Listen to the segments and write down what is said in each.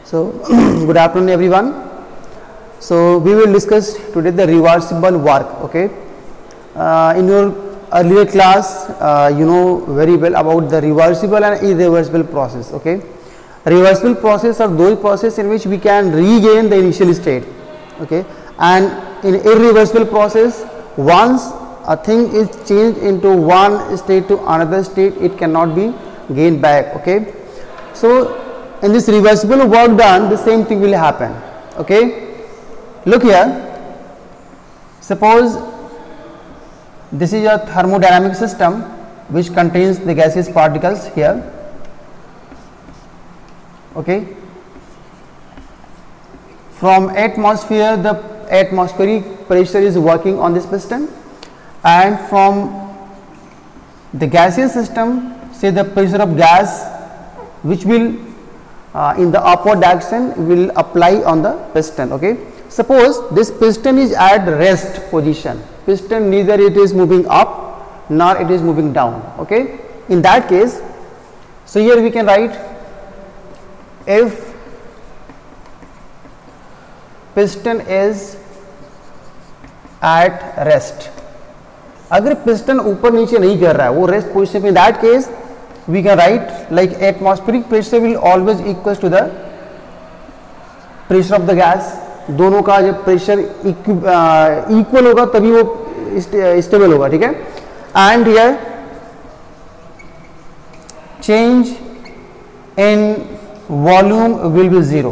So good afternoon everyone. So we will discuss today the reversible work. Okay, in your earlier class you know very well about the reversible and irreversible process. Okay, reversible process are those process in which we can regain the initial state. Okay, and in irreversible process, once a thing is changed into one state to another state, it cannot be gained back. Okay, so in this reversible work done, the same thing will happen. Okay, look here, suppose this is a thermodynamic system which contains the gaseous particles here. Okay, from atmosphere, the atmospheric pressure is working on this piston, and from the gaseous system, say the pressure of gas which will in the upward direction will apply on the piston. Okay, suppose this piston is at rest position, piston neither it is moving up nor it is moving down. Okay, in that case, so here we can write, if piston is at rest, अगर piston ऊपर नीचे नहीं कर रहा है, वो rest position में, that case we can write like atmospheric pressure will always equal to the pressure of the gas. दोनों का जब प्रेशर इक्वल होगा तभी वो स्टेबल होगा. ठीक है, and here change in volume will B zero,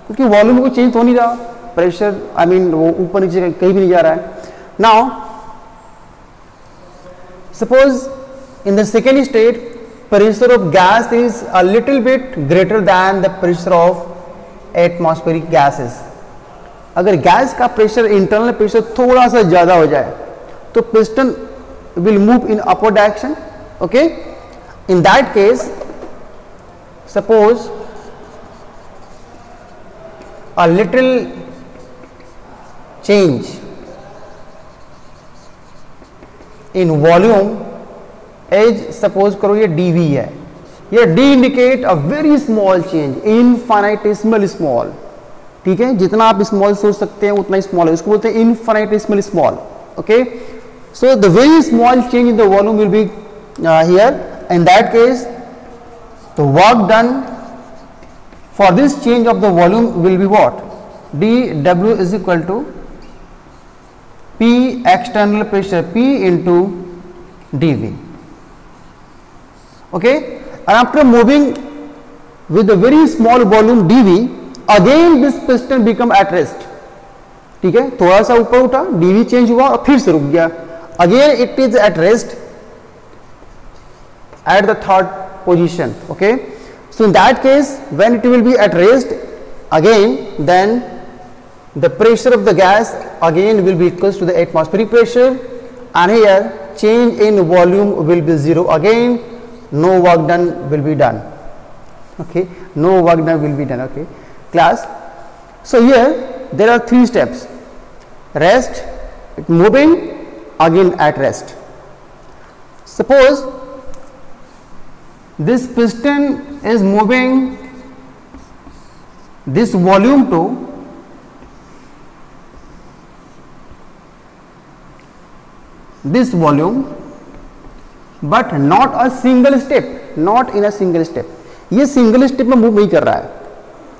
क्योंकि वॉल्यूम को चेंज हो नहीं रहा, प्रेशर आई मीन वो ऊपर नीचे कहीं भी नहीं जा रहा है. Now suppose in the second state, pressure of gas is a little bit greater than the pressure of atmospheric gases. अगर गैस का प्रेशर, इंटरनल प्रेशर थोड़ा सा ज़्यादा हो जाए तो piston will move in upward direction. Okay, in that case, suppose a little change in volume as suppose करो ये dV है, ये D indicate a very small change, infinitesimal small. ठीक है, जितना आप स्मॉल सोच सकते हैं उतना स्मॉल है, उसको बोलते हैं infinitesimal small. Okay, so the very small change in the volume will be here. In that case the work done for this change of the volume will be what, dW is equal to P external pressure P into dV. Okay, and after moving with a very small volume dV, again this piston become at rest. ठीक है, थोड़ा सा ऊपर उठा, dV change हुआ और फिर से रुक गया, again it is at rest at the third position. Okay, so in that case when it will be at rest again, then the pressure of the gas again will be equal to the atmospheric pressure, and here change in volume will be zero. Again no work done will be done. Okay, no work done will be done. Okay class, so here there are three steps: rest, moving, again at rest. Suppose this piston is moving this volume to this volume, but not a single step, not in a single step. ये single step में move नहीं कर रहा है.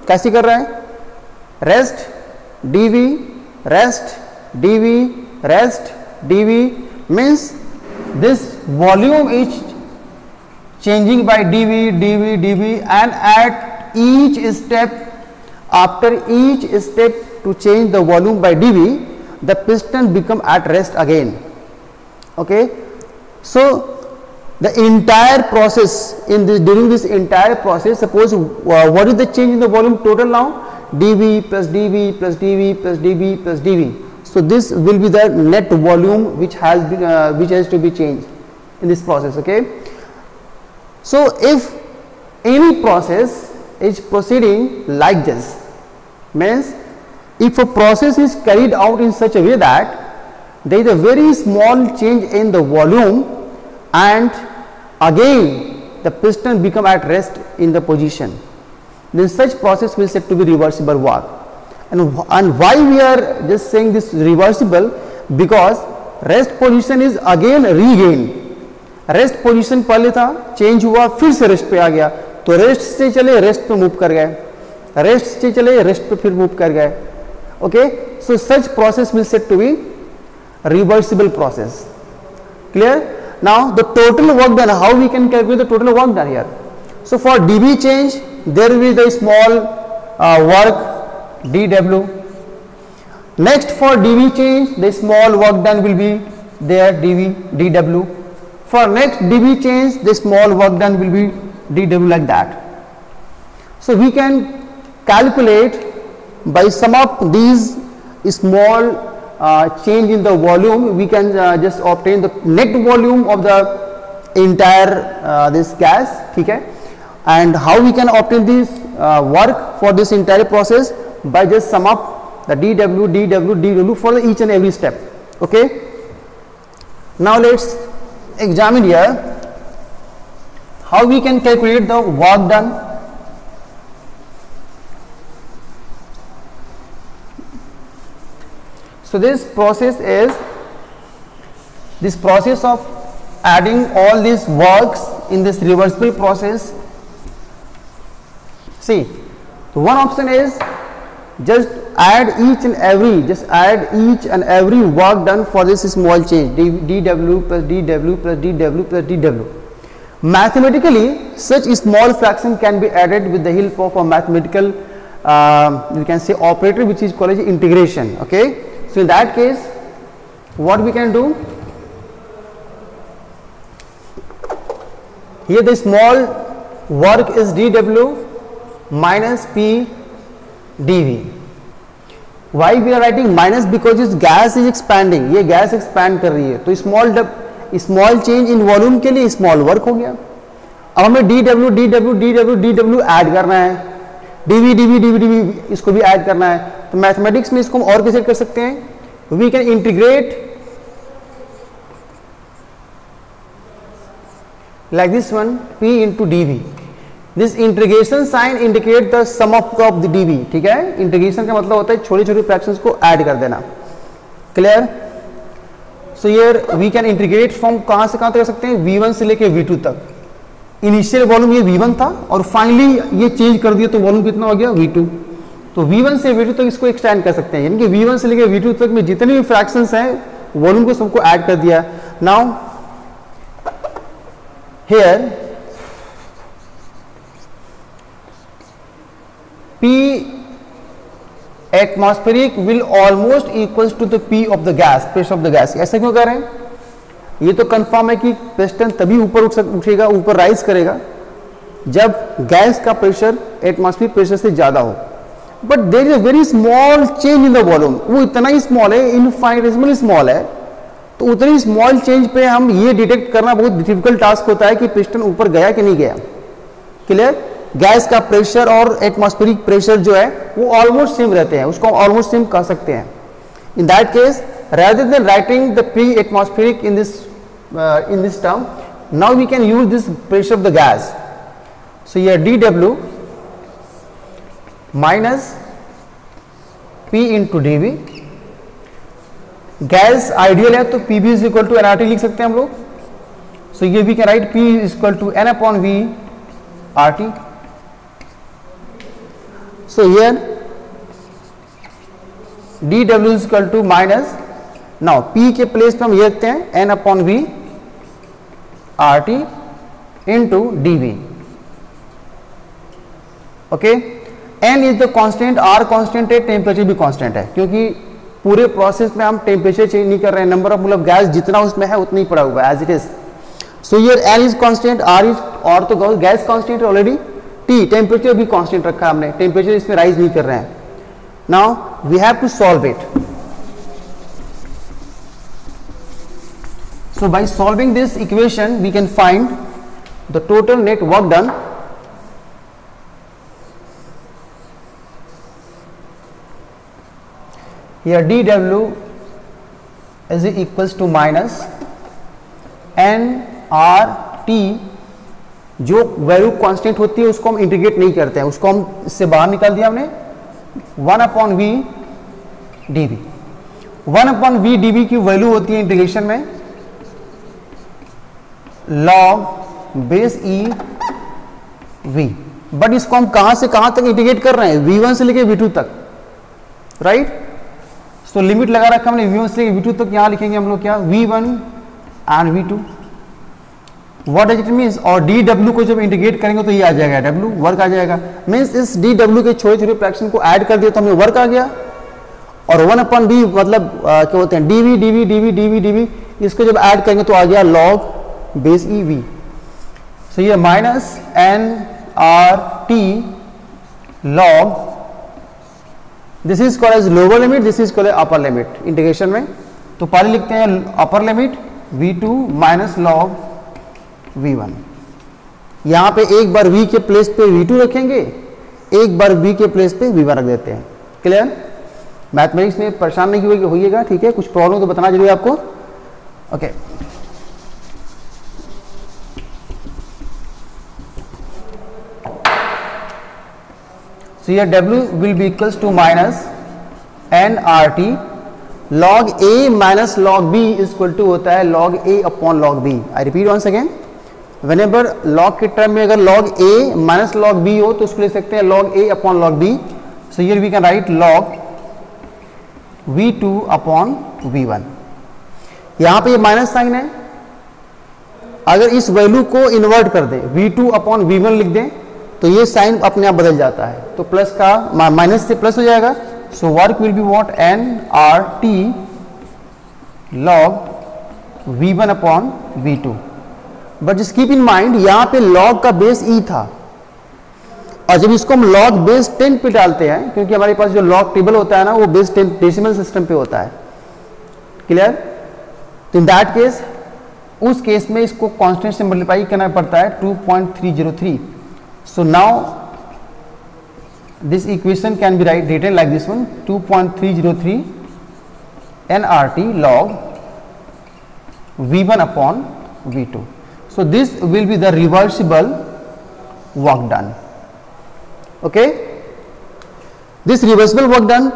कैसे कर रहा है? Rest dV, rest dV, rest dV means this volume is changing by dV, dV, dV, and at each step, after each step to change the volume by dV, the piston become at rest again. Okay, so the entire process in this, during this entire process, suppose what is the change in the volume total now? dV plus dV plus dV plus dV plus dV. So this will be the net volume which has been which has to be changed in this process. Okay, so if any process is proceeding like this, means if a process is carried out in such a way that there is a very small change in the volume and again the piston become at rest in the position. then such process will said to be reversible work. And why we are just saying this reversible? Because rest position is again regain. Rest position पहले था, change हुआ, फिर से rest पे आ गया, तो rest से चले रेस्ट पे मूव कर गए, रेस्ट से चले रेस्ट पे फिर मूव कर गए. Okay, so such process will said to be reversible process. Clear? Now the total work done, how we can calculate the total work done here? So for dB change there will be the small work dW. Next for dV change the small work done will be there dW. For next dB change the small work done will be dW, like that. So we can calculate by sum up these small change in the volume, we can just obtain the net volume of the entire this gas. ठीक है? And how we can obtain this work for this entire process? By just sum up the dW for each and every step. Okay, now let's examine here how we can calculate the work done. So this process of adding all these works in this reversible process. See, so one option is just add each and every work done for this small change dW plus dW plus dW plus dW. Mathematically such small fraction can be added with the help of a mathematical you can say operator, which is called as integration. Okay, so in that case what we can do, here the small work is dW minus P dV. Why we are writing minus? Because this gas is expanding, ये gas expand कर रही है, तो small change in volume के लिए small work हो गया. अब हमें dW ऐड करना है, dV इसको भी ऐड करना है. तो मैथमेटिक्स में इसको हम और कैसे कर सकते हैं? We can integrate like this one, P into dV. This integration sign indicate the sum of the dV. ठीक है, इंटीग्रेशन का मतलब होता है छोटी छोटी फ्रैक्शंस को ऐड कर देना. Clear? So here we can integrate from कहां से कहां तक कर सकते हैं? V1 से लेके V2 तक. इनिशियल वॉल्यूम ये V1 था और फाइनली ये चेंज कर दिया तो वॉल्यूम कितना हो गया? V2. तो V1 से V2 तक इसको एक्सटेंड कर सकते हैं, यानी कि V1 से लेके V2 तक में जितने भी फ्रैक्शंस हैं वॉल्यूम को सबको ऐड कर दिया. Now here P atmospheric will almost equals to the P of the gas, pressure of the gas. ऐसा क्यों कर रहे हैं? ये तो कंफर्म है कि पिस्टन तभी ऊपर उठेगा, ऊपर राइज करेगा जब गैस का प्रेशर एटमॉस्फेरिक प्रेशर से ज्यादा हो. But there is a very small change in the volume. वो इतना ही स्मॉल है, इनफाइनिटेसिमल स्मॉल है, तो उतनी स्मॉल चेंज पे हम ये डिटेक्ट करना बहुत डिफिकल्ट टास्क होता है कि पिस्टन ऊपर गया कि नहीं गया. क्लियर? गैस का प्रेशर और एटमॉस्फेरिक प्रेशर जो है वो ऑलमोस्ट सेम रहते हैं, उसको ऑलमोस्ट सेम कह सकते हैं. इन that case rather than writing the P atmospheric in this term, now we can use this pressure of the gas. So here dW minus P into dV. Gas ideal है तो PV is equal to nRT लिख सकते हैं हम लोग. So here we can write P is equal to N upon V RT. So here dW is equal to minus, now P के place पे हम ये रखते हैं N upon V RT into dV. Okay, N is the constant, R constant है, temperature भी constant है, क्योंकि पूरे प्रोसेस में हम टेम्परेचर चेंज नहीं कर रहे हैं, नंबर ऑफ मतलब गैस जितना उसमें है उतना ही पड़ा हुआ है as it is. So here N is constant, R is, और तो गैस कांस्टेंट है ऑलरेडी, T टेम्परेचर भी कांस्टेंट रखा है हमने, टेम्परेचर इसमें राइज नहीं कर रहे हैं. Now we have to solve it. So by solving this equation we can find the total net work done. Here dW is equals to minus NRT जो वैल्यू कांस्टेंट होती है उसको हम इंटीग्रेट नहीं करते हैं, उसको हम इससे बाहर निकाल दिया हमने 1/v dv। 1/v dv की वैल्यू होती है इंटीग्रेशन में log base e v, but इसको हम कहां से कहां तक इंटीग्रेट कर रहे हैं, v1 से लेके v2 तक, राइट। तो लिमिट लगा रखा हमने v1 से लेके v2 तक, यहां लिखेंगे हम लोग क्या, v1 and v2। What does it means, और dw को जब इंटीग्रेट करेंगे तो ये आ जाएगा w, वर्क आ जाएगा। मीन्स इस dw के छोटे छोटे फ्रैक्शन को ऐड कर दिया तो हमें वर्क आ गया। और 1/b मतलब क्या होते हैं, dv dv dv dv dv, इसको जब ऐड करेंगे तो आ गया log base e V. So ये minus N R T log, this is called as lower limit, this is called as upper limit integration में। तो पहले लिखते हैं upper limit v2 minus log v1। यहां पे एक बार v के प्लेस पे v2 रखेंगे, एक बार v के प्लेस पे v1 रख देते हैं। क्लियर, मैथमेटिक्स में परेशान नहीं होइएगा, ठीक है। कुछ प्रॉब्लम तो बताना जरूरी है आपको, okay. So here W will be equals to minus nRT log A minus log B is equal to होता है log A upon log B। I repeat once again, whenever log के टर्म में अगर log A minus log B हो तो उसको ले सकते हैं log A upon log B। So here we can write log V2 upon V1। यहाँ पे ये माइनस साइन है, अगर इस वैल्यू को इन्वर्ट कर दें V2 upon V1 लिख दें तो ये साइन अपने आप बदल जाता है, तो प्लस का माइनस से प्लस हो जाएगा। So work will be what, N R T log V1 upon V2। But just keep in mind यहाँ पे लॉग का बेस ई था, और जब इसको हम लॉग बेस 10 पे डालते हैं, क्योंकि हमारे पास जो लॉग टेबल होता है ना वो बेस 10 डेसिमल सिस्टम पे होता है। क्लियर, तो इन दैट केस, उस केस में इसको कांस्टेंट से मल्टीप्लाई करना पड़ता है 2.303। So now this equation can be written like this one, 2.303 nRT log V1 upon V2. So this will be the reversible work done. Okay, this reversible work done,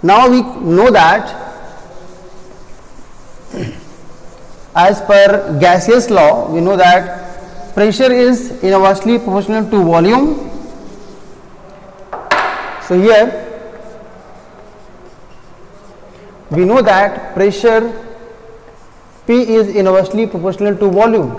now we know that as per gaseous law we know that pressure is inversely proportional to volume. So here we know that pressure P is inversely proportional to volume,